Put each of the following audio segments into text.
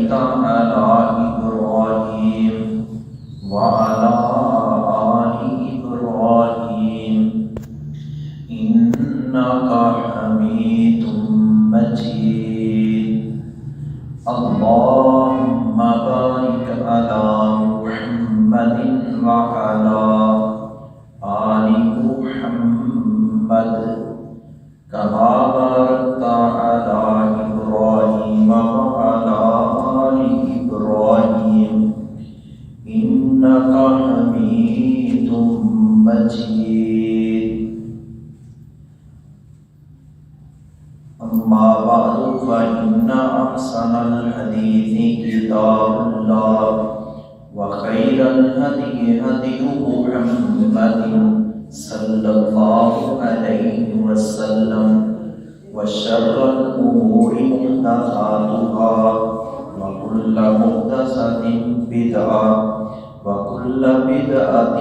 صليت على إبراهيم وعلى آل إبراهيم إنك حميد مجيد اللهم بارك على محمد وعلى آل محمد كما باركت على إبراهيم وعلى آل إبراهيم إنك حميد مجيد أما بعد فإن أحسن الحديث كتاب الله وخير الهدي هدي محمد صلى الله عليه وسلم وشر الأمور محدثاتها وكل محدثة بدعة وكل بدعة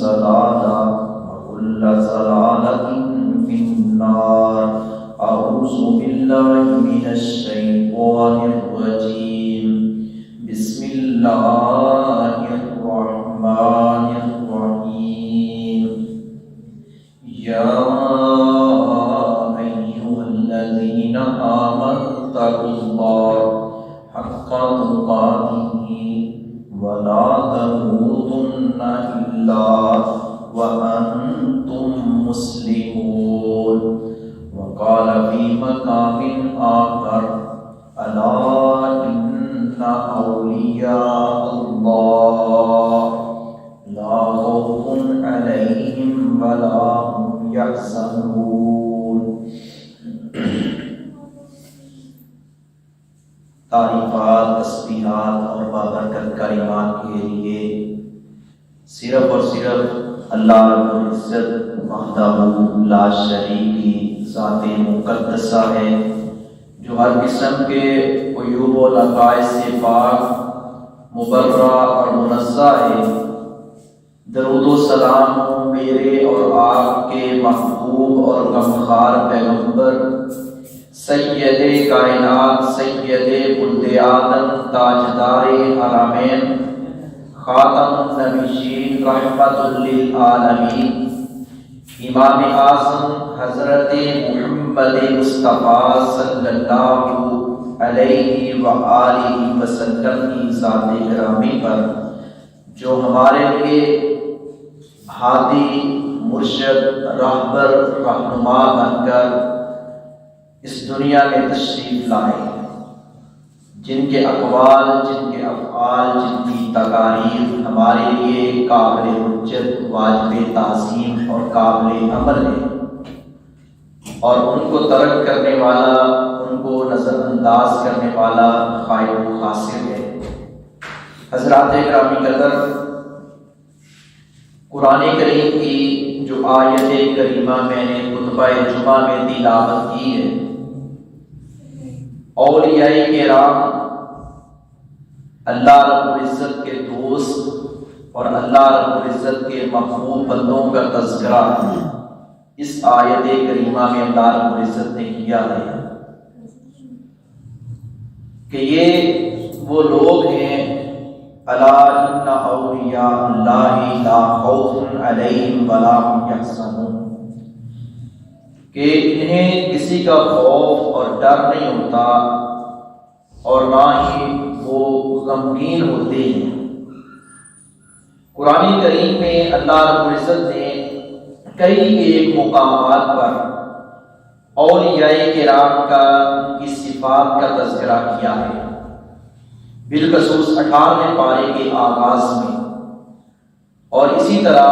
ضلالة وكل ضلالة في النار أعوذ بالله من الشيطان الرجيم بسم الله الرحمن الرحيم يا أيها الذين آمنوا اتقوا الله حق تقاته ولا تموتن إلا وأنتم مسلمون وقال في مقام آخر ألا إن أولياء الله لا خوف عليهم ولا هم يحزنون. تعریفات، تسبیحات اور بابرکت کلمات کے لیے صرف اور صرف اللہ رب العزت وحدہ لا شریک کی ذات مقدسہ ہے جو ہر قسم کے عیوب و نقائص سے پاک، مبرہ اور منزہ ہے۔ درود و سلام میرے اور آپ کے محبوب اور غمخوار پیغمبر سید کائنات، سید ولد آدم، تاجدار حرمین، خاتم النبیین، رحمت للعالمین، امام اعظم حضرت محمد مصطفیٰ صلی اللہ علیہ وآلہ وسلم کی ذات گرامی پر جو ہمارے لیے ہادی، مرشد، رہبر، رہنما بن کر اس دنیا میں تشریف لائے، جن کے اقوال، جن کے افعال، جن کی تقاریر ہمارے لیے قابل حجت، واجب تعظیم اور قابل عمل ہے، اور ان کو ترک کرنے والا، ان کو نظر انداز کرنے والا خائب و خاسر ہے۔ حضرات گرامی قدر، قرآن کریم کی جو آیت کریمہ میں نے خطبہ جمعہ میں تلاوت کی ہے، اولیاء کرام، اللہ رب العزت کے دوست اور اللہ رب العزت کے محبوب بندوں کا تذکرہ اس آیت کریمہ میں اللہ رب العزت نے کیا ہے کہ یہ وہ لوگ ہیں الا ان اولیاء اللہ لا خوف علیہم ولا هم یحزنون، کہ انہیں کسی کا خوف اور ڈر نہیں ہوتا اور نہ ہی وہ غمگین ہوتے ہیں۔ قرآن کریم میں اللہ رب العزت نے کئی ایک مقامات پر اولیاء کرام کا، ان کی صفات کا تذکرہ کیا ہے، بالخصوص 18ویں پارے کے آغاز میں، اور اسی طرح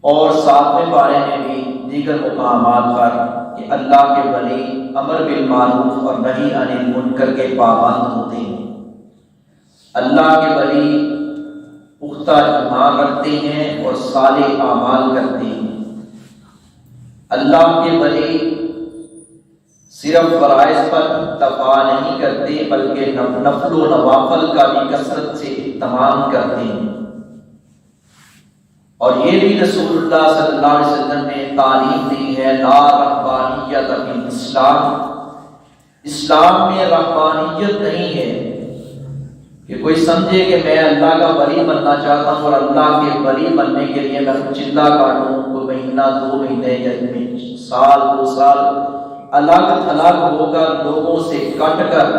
اور 7ویں پارے میں بھی دیگر مقامات پر کہ اللہ کے ولی امر بالمعروف اور نہی عن المنکر کے پابند ہوتے ہیں، اللہ کے ولی پختہ ایمان رکھتے ہیں اور صالح اعمال کرتے ہیں، اللہ کے ولی صرف فرائض پر اکتفا نہیں کرتے بلکہ نفل و نوافل کا بھی کثرت سے اہتمام کرتے ہیں، اور یہ بھی رسول اللہ صلی اللہ علیہ وسلم نے تعلیم دی ہے لا رہبانیت فی الاسلام، اسلام میں رحمانیت نہیں ہے کہ کوئی سمجھے کہ میں اللہ کا ولی بننا چاہتا ہوں اور اللہ کے ولی بننے کے لیے میں چلا کاٹوں، کوئی مہینہ 2 مہینے یا سال 2 سال الگ تھلگ ہو کر لوگوں سے کٹ کر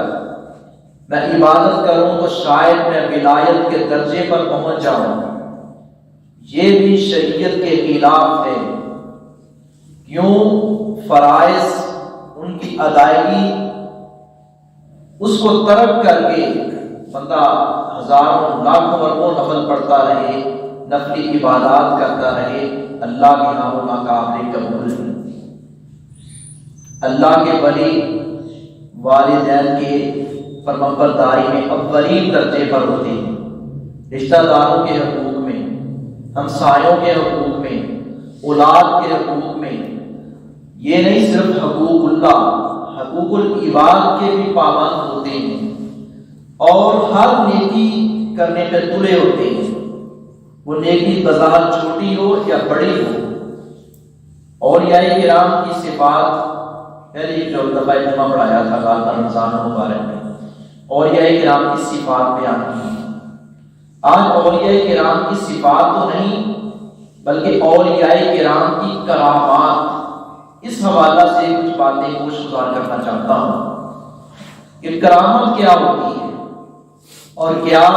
میں عبادت کروں تو شاید میں ولایت کے درجے پر پہنچ جاؤں۔ یہ بھی شریعت کے خلاف ہے۔ کیوں؟ فرائض ان کی ادائیگی اس کو ترک کر کے بندہ ہزاروں لاکھوں اربوں نفل پڑھتا رہے، نفلی عبادات کرتا رہے، اللہ کے ہاں وہ ناقابل قبول ہے۔ اللہ کے ولی والدین کے فرمانبرداری میں اولین درجے پر ہوتے ہیں، رشتہ داروں کے حقوق میں، ہمسایوں کے حقوق میں، اولاد کے حقوق میں۔ یہ نہیں صرف حقوق اللہ، حقوق العباد کے بھی پابند ہوتے ہیں، اور ہر نیکی کرنے پہ تلے ہوتے ہیں، وہ نیکی بظاہر چھوٹی ہو یا بڑی ہو۔ اولیاء کرام کی صفات پہلے جو دفعہ جمعہ پڑھایا تھا غالباً رمضان المبارک میں، اولیاء کرام کی صفات بیان کی۔ آج اولیاء کرام کی صفات تو نہیں بلکہ اولیاء کرام کی کرامات، اس حوالہ سے کچھ باتیں گوشگزار کرنا چاہتا ہوں کہ کرامت کیا ہوتی ہے اور کیا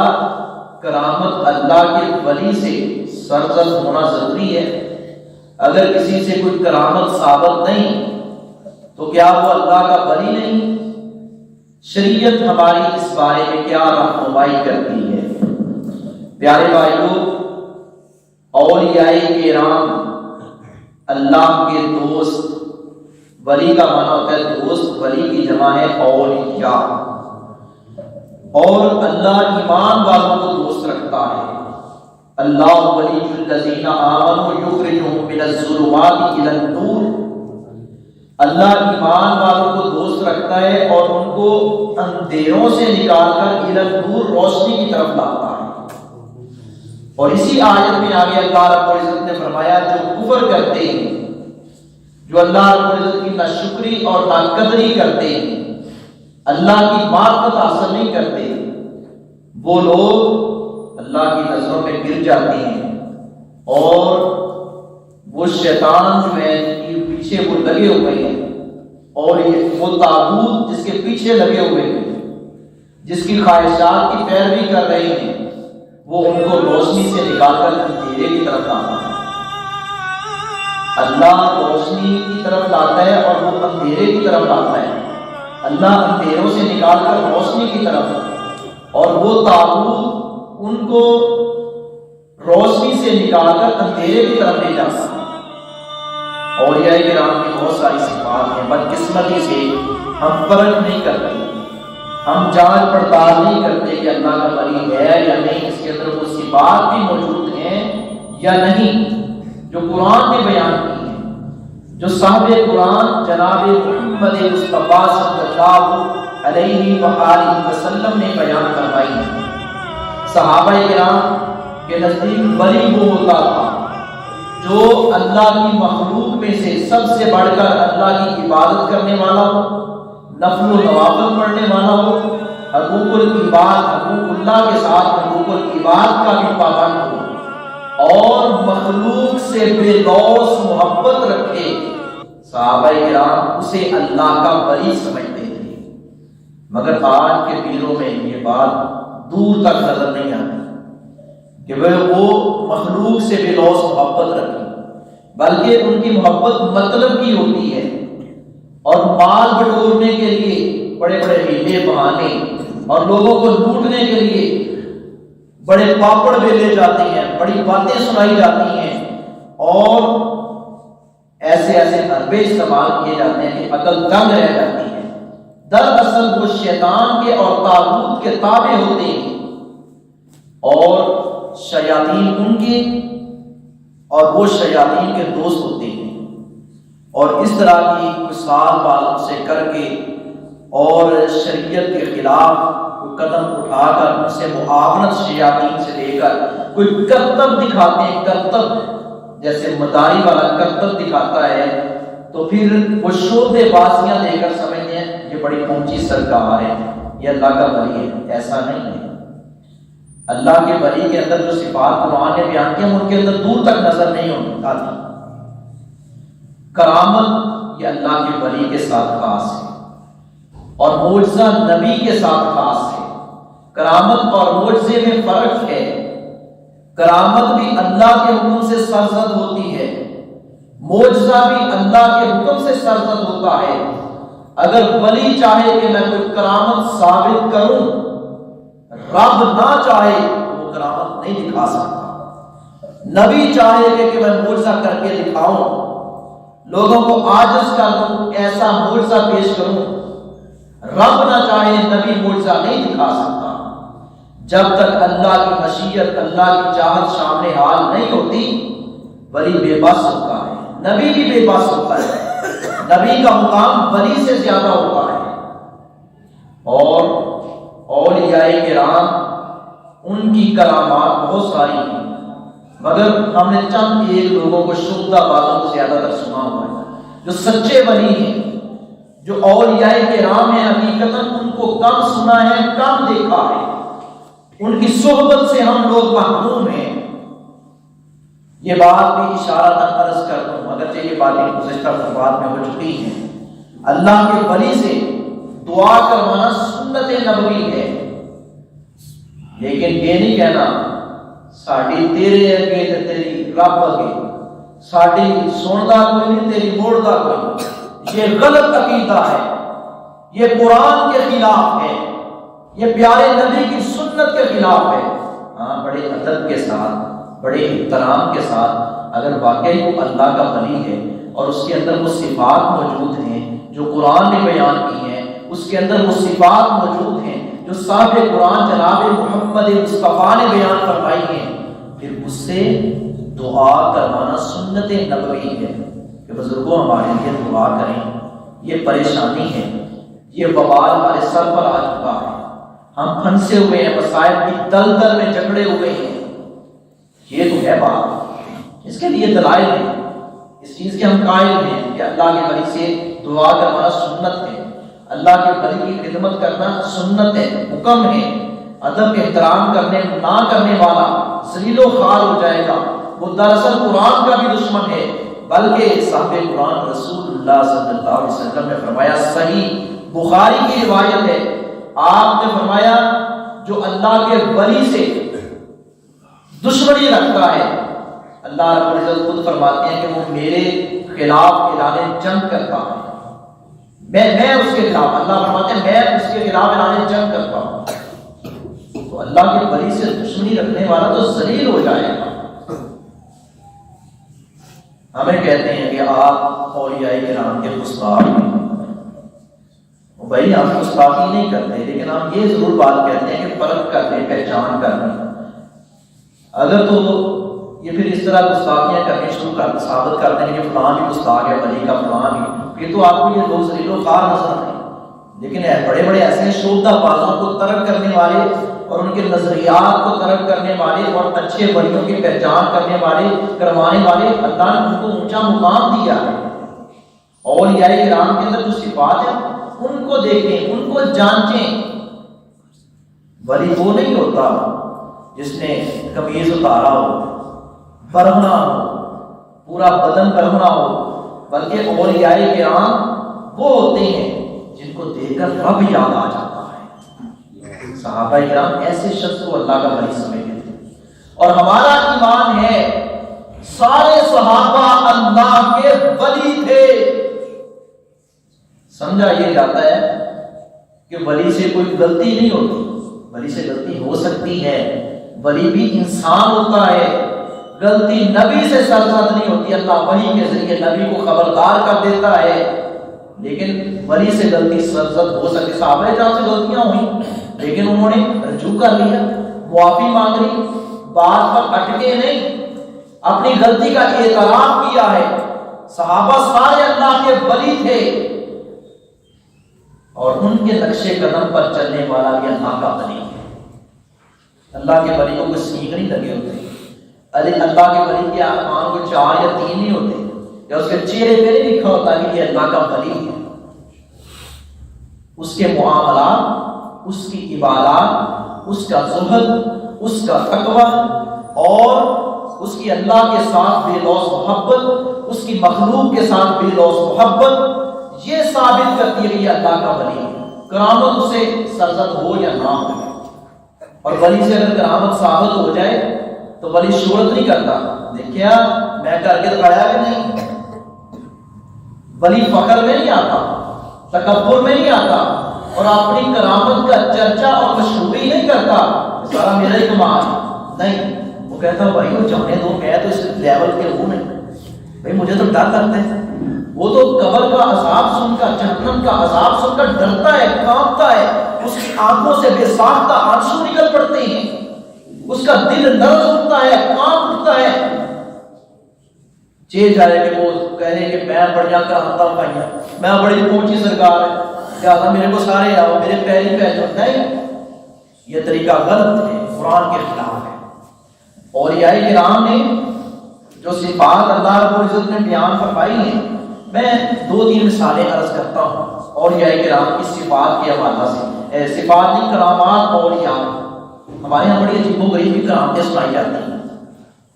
کرامت اللہ کے ولی سے سرزد ہونا ضروری ہے؟ اگر کسی سے کوئی کرامت ثابت نہیں تو کیا وہ اللہ کا ولی نہیں؟ شریعت ہماری اس بارے میں کیا رہنمائی کرتی ہے؟ پیارے بھائیوں، اولیاء کرام اللہ کے دوست، ولی کا معنی ہوتا ہے دوست، ولی کی جمع ہے اولیاء، اور اللہ ایمان والوں کو دوست رکھتا ہے۔ اللہ ولی الذین آمنوا یخرجہم من الظلمات الی النور، اللہ ایمان والوں کو دوست رکھتا ہے اور ان کو اندھیروں سے نکال کر الی النور، روشنی کی طرف لاتا ہے۔ اور اسی آیت میں آگے اللہ رب العزت نے فرمایا جو کفر کرتے ہیں، جو اللہ رب العزت کی ناشکری اور ناقدری کرتے ہیں، اللہ کی معرفت حاصل نہیں کرتے، وہ لوگ اللہ کی نظروں میں گر جاتے ہیں، اور وہ شیطان جو ہے کہ پیچھے وہ لگے ہوئے ہیں، اور وہ طاغوت جس کے پیچھے لگے ہوئے ہیں، جس کی خواہشات کی پیروی کر رہے ہیں، وہ ان کو روشنی سے نکال کر اندھیرے کی طرف لاتا ہے۔ اللہ روشنی کی طرف لاتا ہے اور وہ اندھیرے کی طرف لاتا ہے۔ اللہ اندھیروں سے نکال کر روشنی کی طرف، اور وہ طاغوت ان کو روشنی سے نکال کر اندھیرے کی طرف لے جاتا ہے۔ اولیاء کرام کی بہت ساری صفات ہیں، بدقسمتی سے ہم فرق نہیں کرتے، ہم جانچ پڑتال نہیں کرتے کہ اللہ کا ولی ہے یا نہیں، اس کے اندر وہ صفات بھی موجود ہیں یا نہیں جو قرآن نے بیان کی ہیں، جو صاحب قرآن جناب محمد مصطفیٰ صلی اللہ علیہ وآلہ وسلم نے بیان فرمائی ہیں۔ صحابہ کرام کے نزدیک ولی وہ ہوتا تھا جو اللہ کی مخلوق میں سے سب سے بڑھ کر اللہ کی عبادت کرنے والا ہو، نفل و نوافل پڑھنے والا ہو، حقوق العباد، حقوق اللہ کے ساتھ حقوق العباد کا بھی پابند ہو، اور مخلوق سے بے لوث محبت رکھے۔ صحابہ کرام اسے اللہ کا ولی سمجھتے تھے، مگر آج کے پیروں میں یہ بات دور تک نظر نہیں آتی کہ وہ مخلوق سے بے لوث محبت رکھیں، بلکہ ان کی محبت مطلب کی ہوتی ہے، اور مال بٹورنے کے لیے بڑے بڑے ہیلے بہانے اور لوگوں کو لوٹنے کے لیے بڑے پاپڑ بیلے جاتے ہیں، بڑی باتیں سنائی جاتی ہیں، اور ایسے ایسے حربے استعمال کیے جاتے ہیں کہ عقل دنگ رہ جاتی ہے۔ دراصل وہ شیطان کے اور طاغوت کے تابع ہوتے ہیں، اور شیاطین ان کے اور وہ شیاطین کے دوست ہوتے ہیں، اور اس طرح کی مثال والوں سے کر کے اور شریعت کے خلاف کوئی قدم اٹھا کر ان سے معاونت شیاطین سے لے کر کوئی کرتب دکھاتے ہیں، کرتب جیسے مداری والا کرتب دکھاتا ہے، تو پھر وہ شعبے بازیاں دے کر سمجھتے ہیں یہ بڑی اونچی سرکار ہے، یہ اللہ کا ولی ہے، ایسا نہیں ہے۔ اللہ کے ولی کے اندر جو صفات قرآن نے بیان کی ہم ان کے اندر دور تک نظر نہیں آتی۔ کرامت یہ اللہ کے ولی کے ساتھ خاص ہے، اور معجزہ نبی کے ساتھ خاص ہے۔ کرامت اور معجزے میں فرق ہے۔ کرامت بھی اللہ کے حکم سے سرزد ہوتی ہے، معجزہ بھی اللہ کے حکم سے سرزد ہوتا ہے۔ اگر ولی چاہے کہ میں کوئی کرامت ثابت کروں، رب نہ چاہے تو وہ کرامت نہیں دکھا سکتا۔ نبی چاہے کہ میں معجزہ کر کے دکھاؤں، لوگوں کو عاجز کر دوں، ایسا معجزہ پیش کروں، رب نہ چاہے نبی معجزہ نہیں دکھا سکتا۔ جب تک اللہ کی مشیت، اللہ کی چاہت سامنے حال نہیں ہوتی، ولی بے بس ہوتا ہے، نبی بھی بے بس ہوتا ہے۔ نبی کا مقام ولی سے زیادہ ہوتا ہے۔ اور اولیاء کرام ان کی کرامات بہت ساری ہیں، مگر ہم نے چند ایک لوگوں کو شبدہ بازوں کو زیادہ تر سنا ہوا ہے۔ جو سچے ولی ہیں، جو اولیاء کرام ہیں، حقیقتاً ان کو کم سنا ہے، کم دیکھا ہے، ان کی صحبت سے ہم لوگ محروم ہیں۔ یہ بات بھی اشارہ عرض کر دوں، اگرچہ یہ باتیں گزشتہ خطبات میں ہو چکی ہیں، اللہ کے ولی سے دعا کروانا سنت نبوی ہے، لیکن یہ نہیں کہنا ساڈی تیرے اگے تے تیری رب اگے، ساڈی سندا کوئی نہیں تیری موڑدا کوئی نہیں۔ یہ غلط عقیدہ ہے، یہ قرآن کے خلاف ہے، یہ پیارے نبی کی سنت کے خلاف ہے۔ ہاں، بڑے ادب کے ساتھ، بڑے احترام کے ساتھ اگر واقعی وہ اللہ کا ولی ہے اور اس کے اندر وہ صفات موجود ہیں جو قرآن نے بیان کی ہیں، اس کے اندر وہ صفات موجود ہیں جو صاحب قرآن جناب محمد مصطفیٰ نے بیان فرمائی ہیں، پھر اس سے دعا کروانا سنت نبوی ہے کہ بزرگوں ہمارے لیے دعا کریں۔ یہ پریشانی ہے، یہ وبال ہمارے سر پر آ چکا ہے، ہم پھنسے ہوئے ہیں، مسائل کی دلدل میں جکڑے ہوئے ہیں۔ یہ تو ہے بات، اس کے لیے دلائل ہیں، اس چیز کے ہم قائل ہیں کہ اللہ کے ولی سے دعا کروانا سنت ہے، اللہ کے ولی کی خدمت کرنا سنت ہے، حکم ہے۔ ادب احترام کرنے نہ کرنے والا ذلیل و خوار ہو جائے گا، وہ دراصل قرآن کا بھی دشمن ہے، بلکہ صاحب قرآن رسول اللہ صلی اللہ علیہ وسلم نے فرمایا، صحیح بخاری کی روایت ہے، آپ نے فرمایا جو اللہ کے ولی سے دشمنی رکھتا ہے، اللہ رب العزت خود فرماتے ہیں کہ وہ میرے خلاف اعلان جنگ کرتا ہے، میں اس کے خلاف، اللہ فرماتے ہیں میں اس کے خلاف اعلان جنگ کرتا ہوں۔ تو اللہ کے ولی سے دشمنی رکھنے والا تو ذلیل ہو جائے گا۔ ہمیں کہتے ہیں کہ آپ اولیاء کرام کے گستاخ ہیں، بھائی ہم گستاخی نہیں کرتے، لیکن ہم یہ ضرور بات کہتے ہیں کہ فرق کر دیں، پہچان کر دیں۔ اگر تو یہ پھر اس طرح گستاخیاں کرنے شروع کر ثابت کر دیں کہ فلاں بھی گستاخ ہے، ولی کا فلاں بھی، پھر تو آپ کو یہ لوگ ذلیل و خوار نظر آئیں۔ لیکن بڑے بڑے ایسے شوبدہ بازوں کو ترک کرنے والے اور ان کے نظریات کو ترک کرنے والے اور اچھے ولیوں کی پہچان کرنے والے، کروانے والے، اللہ نے ان کو اونچا مقام دیا ہے۔ اولیاء کرام کے اندر جو صفات ہیں ان کو دیکھیں، ان کو جانچیں۔ ولی وہ نہیں ہوتا جس نے قمیض اتارا ہو، برہنہ ہو، پورا بدن برہنہ ہو، بلکہ اولیاء کرام وہ ہوتے ہیں جن کو دیکھ کر رب یاد آ جاتا ہے۔ صحابہ کرام ایسے شخص کو اللہ کا ولی سمجھتے تھے، اور ہمارا ایمان ہے سارے صحابہ اللہ کے ولی تھے۔ سمجھا یہ جاتا ہے کہ ولی سے کوئی غلطی نہیں ہوتی، ولی سے غلطی ہو سکتی ہے، ولی بھی انسان ہوتا ہے، غلطی نبی سے سرزد نہیں ہوتی، اللہ وحی کے ذریعے نبی کو خبردار کر دیتا ہے، لیکن ولی سے غلطی سرزد ہو سکتی۔ صحابہ کرام سے غلطیاں ہوئیں لیکن انہوں نے رجوع کر لیا، معافی مانگ لی، بات پر اٹکے نہیں، اپنی غلطی کا اعتراف کیا ہے۔ صحابہ سارے اللہ کے ولی تھے، اور ان کے نقش قدم پر چلنے والا بھی اللہ کا ولی ہے۔ اللہ کے ولی کو کوئی سینگ نہیں لگے ہوتے، اللہ کے ولی کے آسمان کو 4 یا 3 نہیں ہوتے، یا اس کے چہرے پہ نہیں لکھا ہوتا کہ یہ اللہ کا ولی ہے۔ اس کے معاملات، اس کی عبادات، اس کا زہد، اس کا تقوی اور اس کی اللہ کے ساتھ بے لوث محبت، اس کی مخلوق کے ساتھ بے لوث محبت، یہ ثابت کرتی ہے کہ یہ اللہ کا ولی ہے۔ کرامت اسے سرزد ہو یا نہ ہو، اور ولی سے اگر کرامت ثابت ہو جائے تو ولی شہرت نہیں کرتا، دیکھیا میں کر کے دکھایا کہ نہیں۔ ولی فخر میں نہیں آتا، تکبر میں نہیں آتا، اور اپنی کرامت کا چرچا اور مشہوری نہیں کرتا سارا میرا ہی کمال نہیں۔ وہ کہتا بھائی وہ جانے دو، میں تو اس لیول کے ہوں نہیں بھائی، مجھے تو ڈر لگتا ہے۔ وہ تو قبر کا عذاب سن کر، جہنم کا عذاب سن کر ڈرتا ہے، کانپتا ہے، اس کی آنکھوں سے بے ساختہ آنسو نکل پڑتے ہیں، اس کا دل لرز اٹھتا ہے، کانپ اٹھتا ہے۔ چاہے جائے کہ وہ کہے کہ میں بڑھیا کرامتا پائیاں، میں بڑی پہنچی سرکار ہے، کیا تھا میرے کو سارے آؤ میرے پیری پہ جو نہیں، یہ طریقہ غلط ہے، قرآن کے خلاف ہے۔ اور اولیاء کرام نے جو صفات اللہ رب العزت نے بیان فرمائی ہیں، میں 2-3 مثالیں عرض کرتا ہوں اولیاء کرام کی صفات کے حوالے سے۔ صفات کی کرامات اولیاء ہمارے یہاں بڑی عجیب و غریب کی کرامتیں سنائی جاتی ہیں۔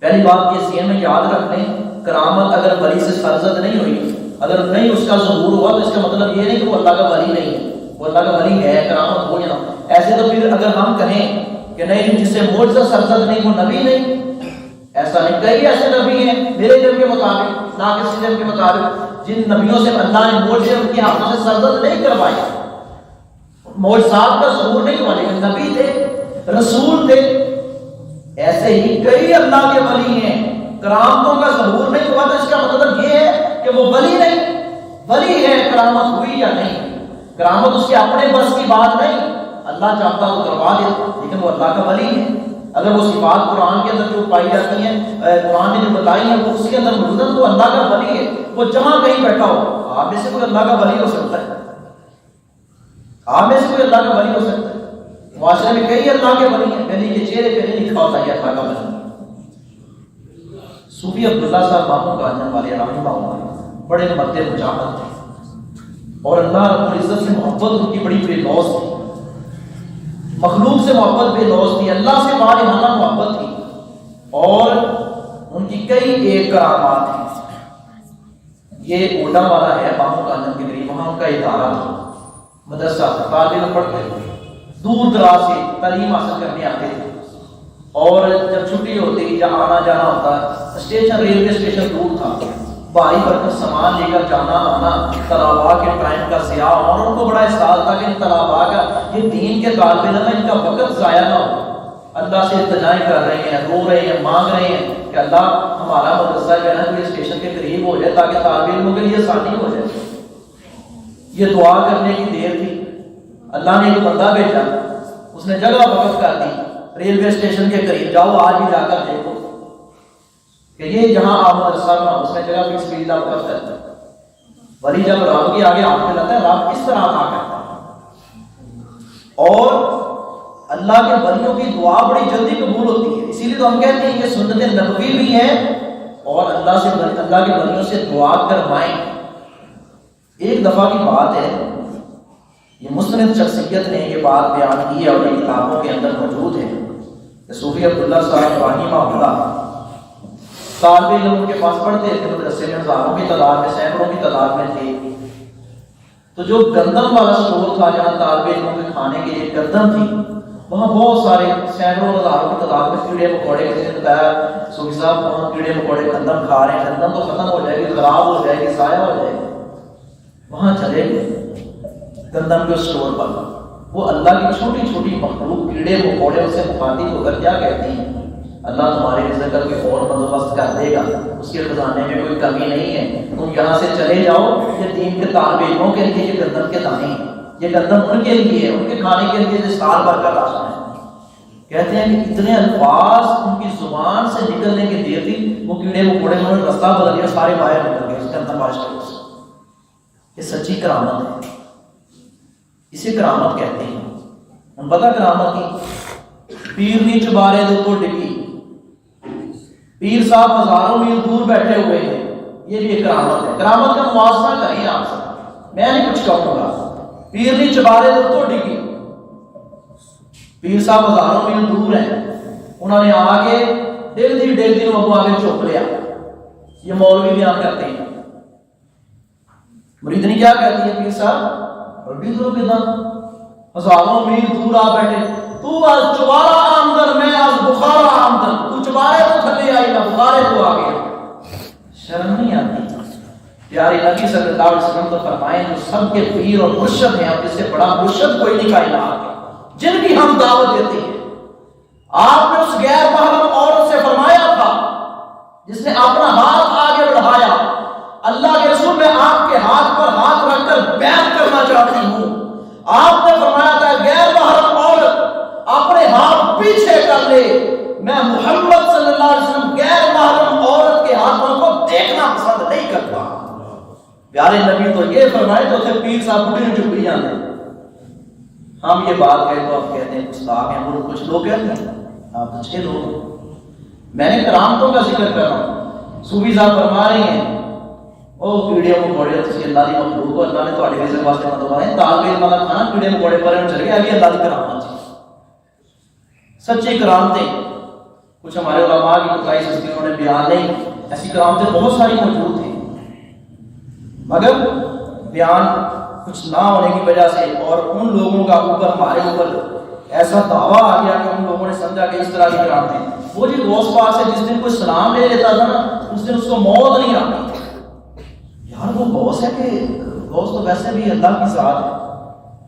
پہلی بات یہ ذہن میں یاد رکھ لیں، کرامت اگر ولی سے سرزد نہیں ہوئی، اگر نہیں اس کا ظہور ہوا تو اس کا مطلب یہ نہیں کہ وہ اللہ کا ولی نہیں ہے، وہ اللہ کا ولی ہے، کرامت ہو یا نہ۔ ایسے تو پھر اگر ہم کہیں کہ نہیں جس سے معجزہ سرزد نہیں وہ نبی نہیں، ایسا نہیں۔ کئی ایسے نبی ہیں میرے علم کے مطابق، ناقص علم کے مطابق، جن نبیوں سے اللہ نے معجزے ان کے ہاتھوں سے سرزد نہیں کروائے، معجزات کا ظہور نہیں ہوا، لیکن نبی تھے، رسول تھے۔ ایسے ہی کئی اللہ کے ولی ہیں، کرامتوں کا ظہور نہیں ہوا تو اس کا مطلب یہ ہے کہ وہ ولی نہیں۔ ولی ہے، کرامت ہوئی یا نہیں، کرامت اس کے اپنے بس کی بات نہیں، اللہ چاہتا تو کروا دیتا، لیکن وہ اللہ کا ولی ہے۔ اگر وہ صفات قرآن کے اندر جو پائی جاتی ہیں، قرآن نے جو بتائی ہیں وہ اس کے اندر موجود ہے تو وہ اللہ کا ولی ہے۔ وہ جہاں کہیں بیٹھا ہو، آپ میں سے کوئی اللہ کا ولی ہو سکتا ہے، آپ میں سے کوئی اللہ کا ولی ہو سکتا ہے۔ معاشرے میں کئی اللہ کے ولی ہیں، ولی کے چہرے پہ نہیں لکھا ہوتا یہ اللہ کا ولی۔ صوفی عبداللہ صاحب ماموں گاجن والے رحمہ اللہ بڑے مرد مجاہد تھے، اور اللہ رب العزت سے محبت ان کی بڑی بے لوث تھی، مخلوق سے محبت بے لوث تھی، اللہ سے باریمانہ محبت تھی، اور ان کی کئی ایک کرامات تھیں۔ یہ اوڈا والا ہے ماموں گاجن کے قریب، وہاں ان کا ادارہ تھا، مدرسہ تھا، طالب علم پڑھتے تھے، دور دراز سے تعلیم حاصل کرنے آتے تھے، اور جب چھٹی ہوتی یا آنا جانا ہوتا، اسٹیشن ریلوے اسٹیشن دور تھا، بھاری برکت سامان لے کر جانا آنا، طلباء کے ٹائم کا ضیاع، اور ان کو بڑا احساس تھا کہ ان طلباء کا، یہ دین کے طالب علم ہے، ان کا وقت ضائع نہ ہو۔ اللہ سے التجائیں کر رہے ہیں، رو رہے ہیں، مانگ رہے ہیں کہ اللہ ہمارا مدرسہ جو ہے نا کوئی اسٹیشن کے قریب ہو جائے تاکہ طالب علموں کے لیے آسانی ہو جائے۔ یہ دعا کرنے کی دیر تھی، اللہ نے ایک بندہ بھیجا، اس نے جگہ وقف کر دی ریلوے اسٹیشن کے قریب، جاؤ آج بھی جا کر دیکھو کہ یہ جہاں آپ مدرسہ بنا، اس نے جگہ فکس کی، وقف کر دی۔ ولی جب رب کے آگے ہاتھ پھیلاتا ہے، رب کس طرح عطا کرتا ہے، اور اللہ کے ولیوں کی دعا بڑی جلدی قبول ہوتی ہے۔ اسی لیے تو ہم کہتے ہیں کہ سنت نبوی بھی ہے، اور اللہ کے ولیوں سے دعا کروائیں۔ ایک دفعہ کی بات ہے، یہ مستند شخصیت نے یہ بات بیان کی ہے اور یہ کتابوں کے اندر موجود ہے کہ صوفی عبداللہ صاحب رحمہ اللہ طالب علم ان کے پاس پڑھتے تھے، مدرسے میں ہزاروں کی تعداد میں، سینکڑوں کی تعداد میں تھے، تو جو گندم والا اسٹور تھا جہاں طالب علموں کے کھانے کے لیے گندم تھی، وہاں بہت سارے سینکڑوں ہزاروں کی تعداد میں کیڑے مکوڑے، کسی نے بتایا صوفی صاحب وہاں کیڑے مکوڑے گندم کھا رہے ہیں، گندم تو ختم ہو جائے گی، خراب ہو جائے گی، ضائع ہو جائے گی۔ وہاں چلے گئے گندم کے اسٹور پر، وہ اللہ کی چھوٹی چھوٹی مخلوق کیڑے مکوڑے ان سے مخاطب ہو کر کیا کہتی ہیں، اللہ تمہارے رزق کا کوئی اور بندوبست کر دے گا، اس کے خزانے میں کوئی کمی نہیں ہے، تم یہاں سے چلے جاؤ، یہ دین کے طالب علموں کے لیے یہ گندم کے دانے ہیں، یہ گندم ان کے لیے ہے، ان کے کھانے کے لیے سال بھر کا راشن ہے۔ کہتے ہیں کہ اتنے الفاظ ان کی زبان سے نکلنے کی دیر تھی، وہ کیڑے مکوڑے انہوں نے رستہ بدل دیا، سارے باہر نکل گئے اس گندم واسطے۔ یہ سچی کرامت ہے، اسے کرامت کہتے ہیں۔ ہم پتہ کرامت کی پیر نہیں چبارے دو تو ڈگی، پیر صاحب ہزاروں میل دور بیٹھے ہوئے ہیں، یہ بھی ایک کرامت ہے۔ کرامت کا موازنہ کریں آپ سے، میں نہیں کچھ کہوں گا، پیر نہیں چبارے تو ڈگی. پیر صاحب ہزاروں میل دور ہیں, انہوں نے آگے ڈیل دی ابو آگے چوک لیا. یہ مولوی بیان کرتے ہیں. مرید نے کیا کہتی ہے پیر صاحب مولوی تو کتنا ہزاروں میل دور آ بیٹھے, تو از چبارا آمدن میں از بخارا آمدن, تو چبارے تو تھلے آئی نہ بخارے تو آ گیا. شرم نہیں آتی؟ پیارے نبی صلی اللہ علیہ وسلم تو فرمائیں جو سب کے پیر اور مرشد ہیں, اور جس سے بڑا مرشد کوئی نہیں کائنات ہے, جن کی ہم دعوت دیتے ہیں. آپ نے اس غیر محرم عورت سے فرمایا تھا جس نے اپنا ہاتھ آگے بڑھایا, اللہ کے رسول میں آپ کے ہاتھ پر ہاتھ رکھ کر بیعت کرنا چاہتی ہوں. آپ نے فرمایا تھا غیر محرم عورت اپنے ہاتھ پیچھے کر لے, میں محمد صلی اللہ علیہ وسلم غیر محرم عورت کے ہاتھوں کو دیکھنا پسند نہیں کرتا. پیارے نبی تو یہ فرمائے تو تھے پیر صاحب بڑی چپی جانے. ہم یہ بات کہیں تو آپ کہتے ہیں گستاخ ہیں, وہ کچھ لوگ کہتے ہیں, آپ اچھے لوگ ہیں. میں نے کرامتوں کا ذکر کر رہا ہوں. صوفی صاحب فرما رہے ہیں او کیڑے مکوڑے تسی اللہ دی مخلوق کو اللہ نے تواڈے رزق واسطے متوائے طالب علم والا کھانا کیڑے مکوڑے پر چل گیا, ابھی اللہ دی کرامت ہے. سچی کرامتیں کچھ ہمارے علماء کی بتائی سستی انہوں نے بیان نہیں, ایسی کرامتیں بہت ساری موجود ہیں, مگر بیان کچھ نہ ہونے کی وجہ سے اور ان لوگوں کا اوپر ہمارے اوپر ایسا دعویٰ آ گیا کہ ان لوگوں نے سمجھا کہ اس طرح کی کرامتیں. وہ جی غوث پاک سے جس دن کوئی سلام لے لیتا تھا نا, اس دن اس کو موت نہیں آتی. یار وہ غوث ہے کہ غوث تو ویسے بھی اللہ کی ذات ہے.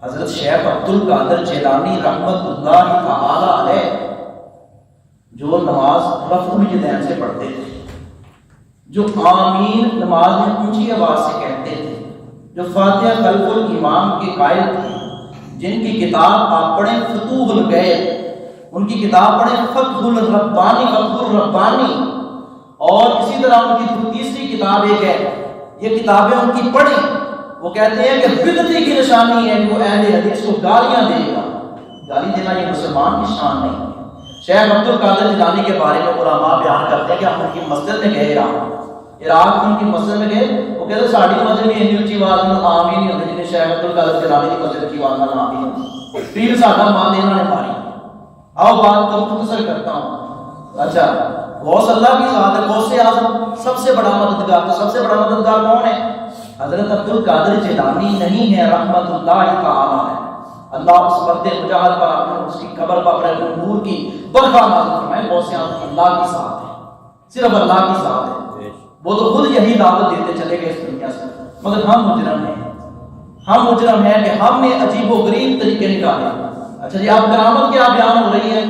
حضرت شیخ عبد القادر جیلانی رحمت اللہ تعالی علیہ جو نماز رفع الیدین سے پڑھتے تھے, جو آمین نماز میں اونچی آواز سے کہتے تھے, جو فاتحہ خلف الامام کے قائل تھے, جن کی کتاب آپ پڑھیں فتوح الغیب, ان کی کتاب پڑھیں فتح الربانی, اور اسی طرح ان کی تیسری کتاب ایک ہے, یہ کتابیں ان کی پڑھیں. وہ کہتے ہیں کہ بدعتی کی نشانی ہے کہ وہ اہل حدیث کو گالیاں دے گا. گالی دینا یہ مسلمان کی شان نہیں ہے. شیخ عبد القادر جیلانی کے بارے میں علماء بیان کرتے ہیں کہ ہم ان کی مسجد میں گئے, عراق ان کی مسجد میں گئے, وہ کہتے ہیں ساڑھی مسجد میں اتنی اونچی آواز میں آمین نہیں ہوتی جنہیں شیخ عبد القادر جیلانی کی مسجد کی آواز میں آمین ہوتی. پیر سادہ مان دینا نے ماری. آؤ بات کو مختصر کرتا ہوں. اچھا غوث اللہ کی ذات ہے, غوث اعظم سب سے بڑا مددگار. تو سب سے بڑا مددگار کون ہے؟ حضرت عبد القادر جیلانی نہیں ہے, رحمت اللہ تعالی ہے. اللہ اس مرد مجاہد پر اپنے اس کی قبر پر اپنے نور کی برکھا نازل فرمائے. غوث اعظم اللہ کی ذات ہے, صرف اللہ کی ذات ہے. وہ تو خود یہی دعوت دیتے چلے گئے اس دنیا سے, مگر ہم مجرم ہیں. ہم مجرم ہیں کہ ہم نے عجیب و غریب طریقے نکالے. اچھا جی, آپ کرامت کیا بیان ہو رہی ہے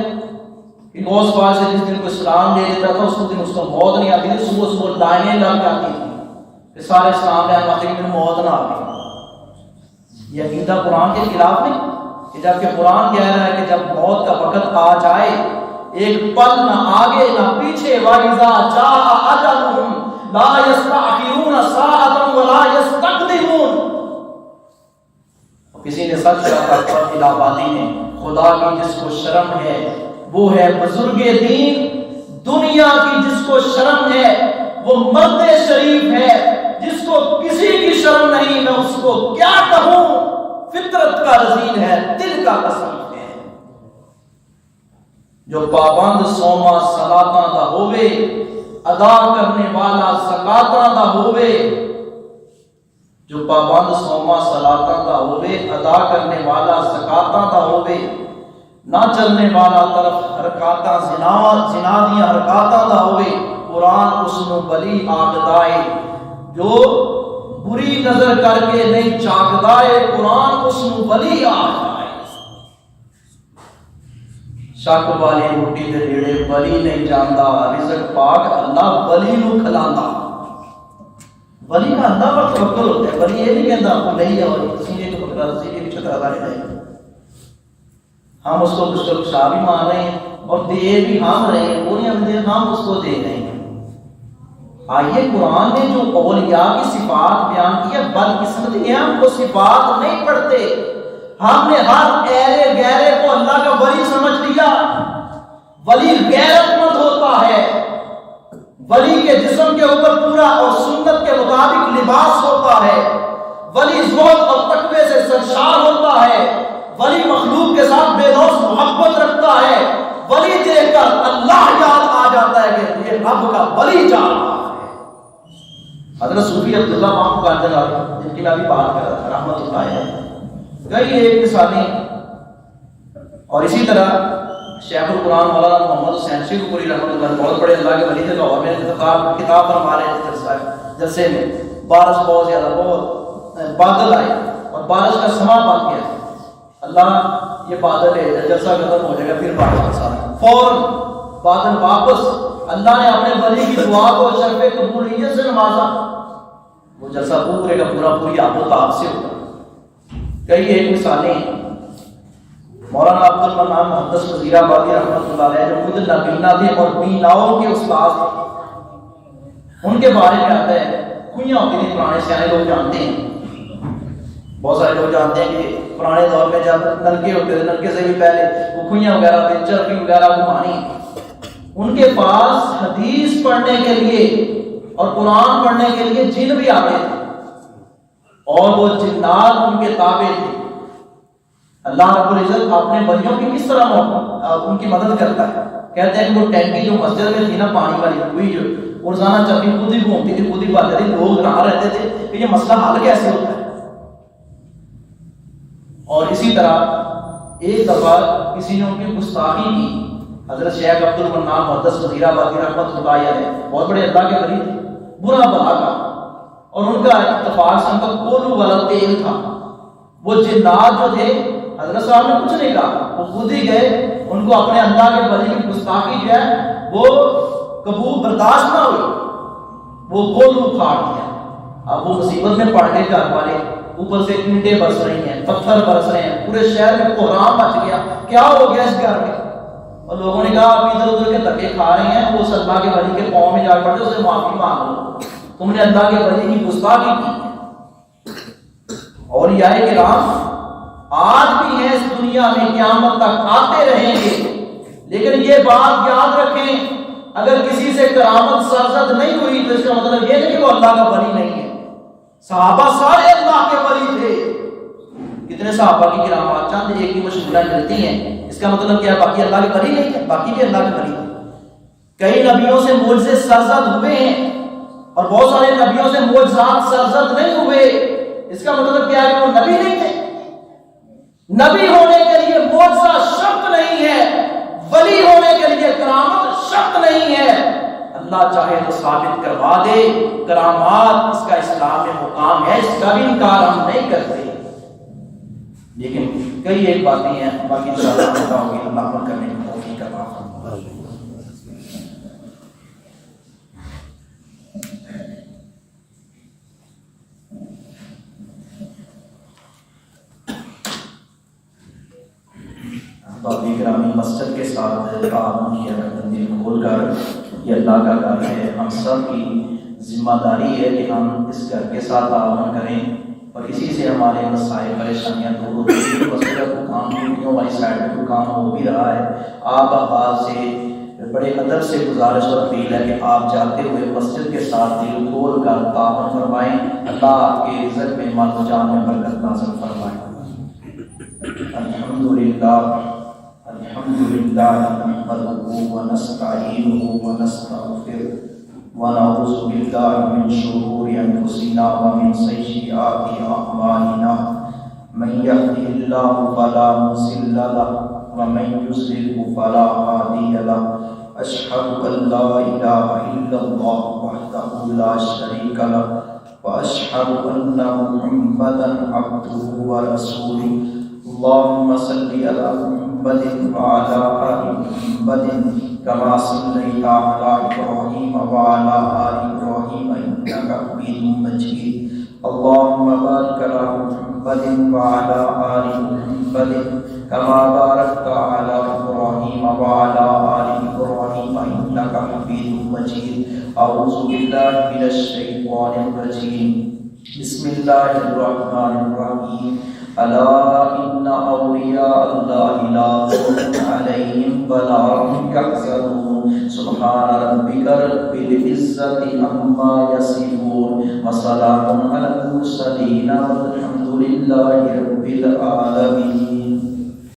کہ غوث پاک سے جس دن کوئی سلام لے لیتا تھا اس دن اس کو موت نہیں آتی تھی. صبح صبح لائنیں لگ جاتی تھی کہ سارے سلام لینے والے کی موت نہ آتی. یہ عقیدہ قرآن کے خلاف نہیں کہ جب کہ قرآن کہہ رہا ہے کہ جب موت کا وقت آ جائے ایک پل نہ آگے نہ پیچھے, وَإِذَا جَاءَ أَجَلُهُمْ لَا يَسْتَأْخِرُونَ سَاعَةً وَلَا يَسْتَقْدِمُونَ. کسی نے سچ کہا الہاوادی نے, خدا کی جس کو شرم ہے وہ ہے بزرگ دین, دنیا کی جس کو شرم ہے وہ مرد شریف ہے, جس کو کسی کی شرم نہیں میں اس کو کیا کہوں, فطرت کا رذیل ہے, دل کا کثیف ہے. جو پابند سوما صلاتاں دا ہووے, ادا کرنے والا زکاتاں دا ہووے. جو پابند سوما صلاتاں دا ہووے, ادا کرنے والا زکاتاں دا ہووے, نہ چلنے والا طرف حرکاتاں زنا دیاں حرکاتاں دا ہووے. قرآن اس نو بلی آگدائے جو بری نظر کر کے نہیں چاکدائے, قرآن اس نو بلی آگدائے. شک والی روٹی دے ریڑے بلی نہیں جاندا, رزق پاک اللہ بلی نو کھلاندا. بلی کا اللہ پر توکل ہوتا ہے. بلی یہ نہیں کہتا آپ کو نہیں اور سینے کو پکڑا سینے کی چھترا داری نہیں. ہم اس کو کچھ تو شاہ بھی مان رہے ہیں اور دے بھی ہم رہے ہیں, وہ نہیں ہم دے, ہم اس کو دے رہے ہیں. آئیے قرآن نے جو اولیاء کی صفات بیان کی ہے, بدقسمتی ہے ہم کو صفات نہیں پڑھتے. ہم نے ہر ایرے گہرے کو اللہ کا ولی سمجھ لیا. ولی غیرت مند ہوتا ہے, ولی کے جسم کے اوپر پورا اور سنت کے مطابق لباس ہوتا ہے, ولی زہد اور تقوی سے سرشار حضرت صوفی عبداللہ محمود قادری جن کی میں ابھی بات کر رہا تھا رحمۃ اللہ علیہ، کئی ایک مثالیں. اور اسی طرح شیخ القرآن مولانا محمد حسین شیخ پوری رحمۃ اللہ بہت بڑے اللہ کے ولی تھے، لاہور میں کتاب فرما رہے تھے جلسے میں، بارش بہت زیادہ بہت بادل آئے اور بارش کا سما بن گیا. اللہ یہ بادل ہے جلسہ ختم ہو جائے گا پھر بارش کا سما، فوراً بادل واپس. اللہ نے اپنے ولی کی دعا کو شرف قبولیت سے نوازا، وہ جلسہ پورے کا پورا پوری آب و تاب سے ہوتا. کئی ایک مثالیں. مولانا عبد المنان محدث وزیر آبادی رحمۃ اللہ علیہ جو خود نابینا تھے اور بیناؤں کے استاد تھے، ان کے بارے میں آتا ہے کنیاں ہوتی تھیں. پرانے سیانے لوگ جانتے ہیں، بہت سارے لوگ جانتے ہیں کہ پرانے دور میں جب نلکے ہوتے تھے، نلکے سے بھی پہلے وہ کنیاں وغیرہ تھے، چرخی وغیرہ گھمانی. ان کے پاس حدیث پڑھنے کے لیے اور قرآن پڑھنے کے لیے جن بھی آتے تھے اور وہ جنات ان کے تابع تھے. اللہ رب العزت اپنے ولیوں کی کس طرح ان کی مدد کرتا ہے. کہتے ہیں کہ وہ ٹینکی جو مسجد میں تھی نا پانی والی ہوئی جو روزانہ چرخی خود ہی گھومتی تھی، خود ہی بھرتے تھے. لوگ کہاں رہتے تھے کہ یہ مسئلہ حل کیسے ہوتا ہے. اور اسی طرح ایک دفعہ کسی نے ان کی گستاخی کی. حضرت شیخ عبد المنان محدث وزیر آبادی رحمۃ اللہ علیہ بہت بڑے اللہ کے ولی تھے، برا بلا کا، اور ان کا اتفاق سے ان کا کولو والا تیل تھا. وہ جنات جو تھے حضرت صاحب نے کچھ نہیں کہا، وہ خود ہی گئے. ان کو اپنے اللہ کے ولی کی گستاخی جو ہے وہ قبول برداشت نہ ہوئی، وہ کولو پھاڑ دیا. اب وہ مصیبت میں پڑ گئے گھر والے، اوپر سے اینٹیں برس رہی ہیں، پتھر برس رہے ہیں، پورے شہر میں کوہرام مچ گیا. کیا ہو گیا اس گھر میں؟ اور لوگوں نے کہا آپ ادھر ادھر کے دھکے کھا رہے ہیں، وہ اللہ کے ولی کے پاؤں میں جا پڑتے اسے معافی مانگ لو، تم نے اللہ کے ولی کی گستاخی کی. اور یہ کرام آج بھی ہیں اس دنیا میں، قیامت تک آتے رہیں گے. لیکن یہ بات یاد رکھیں، اگر کسی سے کرامت سرزد نہیں ہوئی تو اس کا مطلب یہ نہیں کہ وہ اللہ کا ولی نہیں ہے. صحابہ سارے اللہ کے ولی تھے. کتنے صحابہ کی کرامات چند ایک ہی مشہورہ ملتی ہیں، اس کا مطلب کیا باقی اللہ کے ولی نہیں تھے؟ باقی بھی اللہ کے ولی تھے. کئی نبیوں سے معجزے سرزد ہوئے ہیں اور بہت سارے نبیوں سے معجزات سرزد نہیں ہوئے. اس کا مطلب کیا ہے کہ وہ نبی نہیں تھے؟ نبی ہونے کے لیے معجزہ شرط نہیں ہے، ولی ہونے کے لیے کرامت شرط نہیں ہے. اللہ چاہے تو ثابت کروا دے. کرامات اس کا اسلام میں مقام ہے، اس کا بھی انکار ہم نہیں کرتے. لیکن کئی ایک باتیں ہیں، باقی تو اللہ پتہ ہوگی، اللہ عمل کرنے کی توفیق عطا فرمائے. باقی گرامی مسجد کے ساتھ تعاون کیا کرتے ہیں، دل کھول کر. یہ اللہ کا گھر ہے، ہم سب کی ذمہ داری ہے کہ ہم اس گھر کے ساتھ تعاون کریں اور اسی سے ہمارے مسائل پریشانیاں دور ہوتی ہیں. مسجد کو کام ڈیوٹیوں والی سائڈ میں کام ہو بھی رہا ہے. آپ احباب سے بڑے ادب سے گزارش اور اپیل ہے کہ آپ جاتے ہوئے مسجد کے ساتھ دل کھول کر تعاون فرمائیں. اللہ آپ کے رزق میں مال و جان میں برکت نازل فرمائے. الحمدللہ نحمدہ ونستعینہ ونستغفرہ ونعوذ باللہ من شرور انفسنا ومن سیئات اعمالنا. من یهده اللہ فلا مضل له ومن یضلل فلا هادی له. اشهد ان لا الہ الا اللہ وحدہ لا شریک له واشهد ان محمدا عبدہ ورسولہ. اللهم صل على محمد وعلى آل محمد كما صليت على إبراهيم وعلى آل إبراهيم إنك حميد مجيد. اللهم بارك على محمد وعلى آل محمد كما باركت على إبراهيم وعلى آل إبراهيم إنك حميد مجيد. أعوذ بالله من الشيطان الرجيم. بسم الله الرحمن الرحيم. ألا إن أولياء الله لا خوف عليهم ولا هم يحزنون. سبحان ربك رب العزة عما يصفون وسلام على المرسلين والحمد لله رب العالمين.